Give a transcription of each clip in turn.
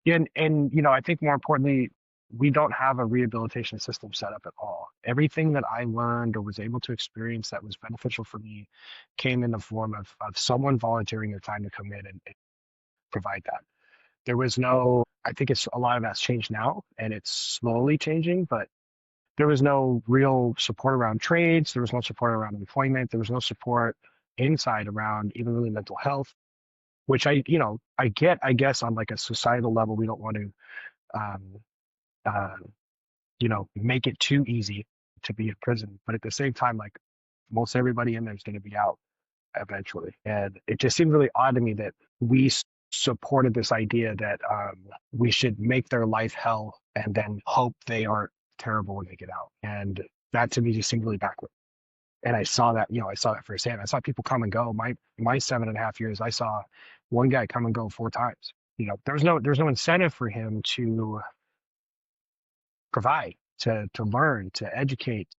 Yeah, and I think more importantly, we don't have a rehabilitation system set up at all. Everything that I learned or was able to experience that was beneficial for me came in the form of someone volunteering their time to come in and provide that. There was no, I think it's a lot of that's changed now and it's slowly changing, but there was no real support around trades. There was no support around employment. There was no support inside around even really mental health, which I get, I guess on like a societal level, we don't want to, um, uh, make it too easy to be in prison. But at the same time, like most everybody in there is going to be out eventually. And it just seemed really odd to me that we supported this idea that we should make their life hell and then hope they aren't terrible when they get out. And that to me just seemed really backward. And I saw that, I saw that firsthand. I saw people come and go. My 7.5 years, I saw one guy come and go 4 times. There's no incentive for him to provide, to learn, to educate.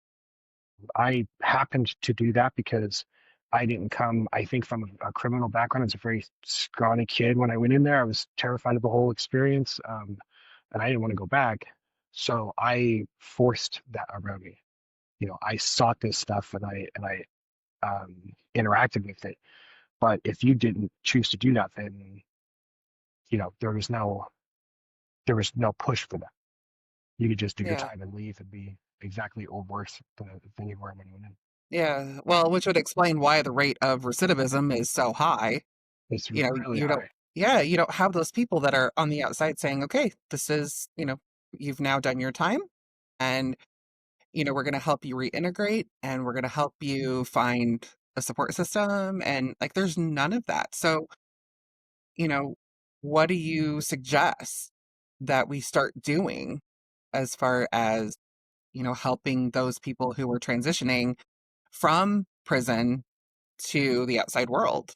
I happened to do that because I didn't come, I think, from a criminal background. I was a very scrawny kid when I went in there. I was terrified of the whole experience, and I didn't want to go back. So I forced that around me. I sought this stuff and I interacted with it. But if you didn't choose to do that, then there was no push for that. You could just do your Yeah. time and leave and be exactly or worse than you were when you went in. Yeah. Well, which would explain why the rate of recidivism is so high. It's You know, really you don't, high. yeah, you don't have those people that are on the outside saying, okay, this is, you've now done your time and, we're going to help you reintegrate and we're going to help you find a support system. And like, there's none of that. So, you know, what do you suggest that we start doing as far as, helping those people who are transitioning from prison to the outside world?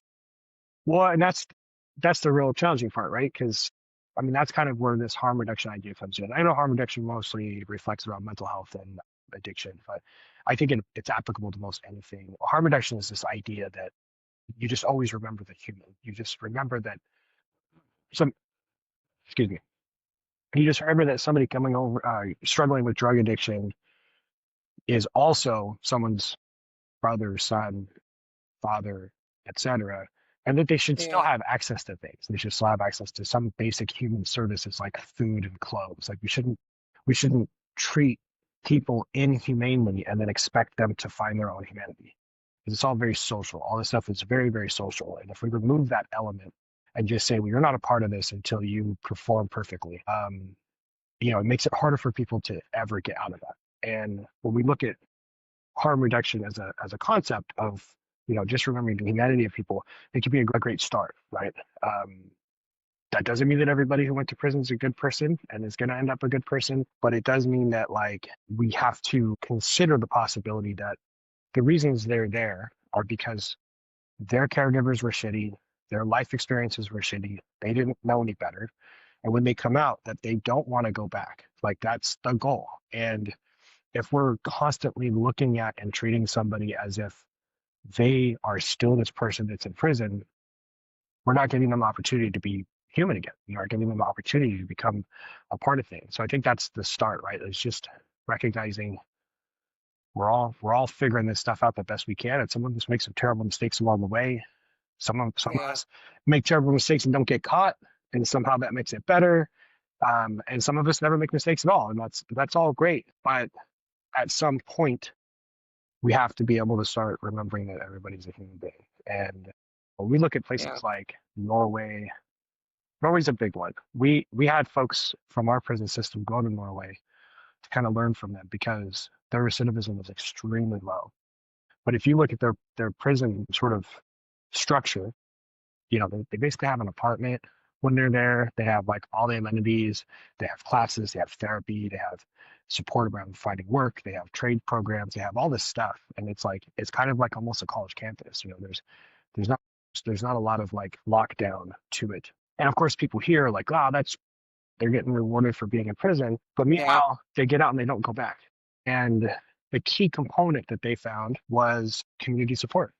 Well, and that's the real challenging part, right? Because I mean that's kind of where this harm reduction idea comes in. I know harm reduction mostly reflects around mental health and addiction, but I think it's applicable to most anything. Harm reduction is this idea that you just always remember the human. You just remember that some, excuse me, you just remember that somebody coming over, struggling with drug addiction is also someone's brother, son, father, etc., and that they should still Yeah. have access to things. They should still have access to some basic human services like food and clothes. Like we shouldn't treat people inhumanely and then expect them to find their own humanity. Because it's all very social. All this stuff is very, very social. And if we remove that element and just say, well, you're not a part of this until you perform perfectly, it makes it harder for people to ever get out of that. And when we look at harm reduction as a concept of just remembering the humanity of people, it could be a great start, right? That doesn't mean that everybody who went to prison is a good person and is going to end up a good person, but it does mean that like we have to consider the possibility that the reasons they're there are because their caregivers were shitty, their life experiences were shitty, they didn't know any better, and when they come out, that they don't want to go back. Like that's the goal. And if we're constantly looking at and treating somebody as if they are still this person that's in prison, we're not giving them the opportunity to be human again. We aren't giving them the opportunity to become a part of things. So I think that's the start, right? It's just recognizing we're all figuring this stuff out the best we can, and some of us make some terrible mistakes along the way. Some of Yeah. us make terrible mistakes and don't get caught, and somehow that makes it better. And some of us never make mistakes at all, and that's all great. But at some point, we have to be able to start remembering that everybody's a human being. And when we look at Yeah. places like Norway, Norway's a big one. We had folks from our prison system go to Norway to kind of learn from them because their recidivism was extremely low. But if you look at their prison sort of structure, they basically have an apartment when they're there. They have like all the amenities. They have classes. They have therapy. They have support around finding work. They have trade programs. They have all this stuff, and it's kind of like almost a college campus. There's not there's not a lot of like lockdown to it. And of course, people here are like, oh, that's they're getting rewarded for being in prison. But Yeah. meanwhile, they get out and they don't go back. And the key component that they found was community support.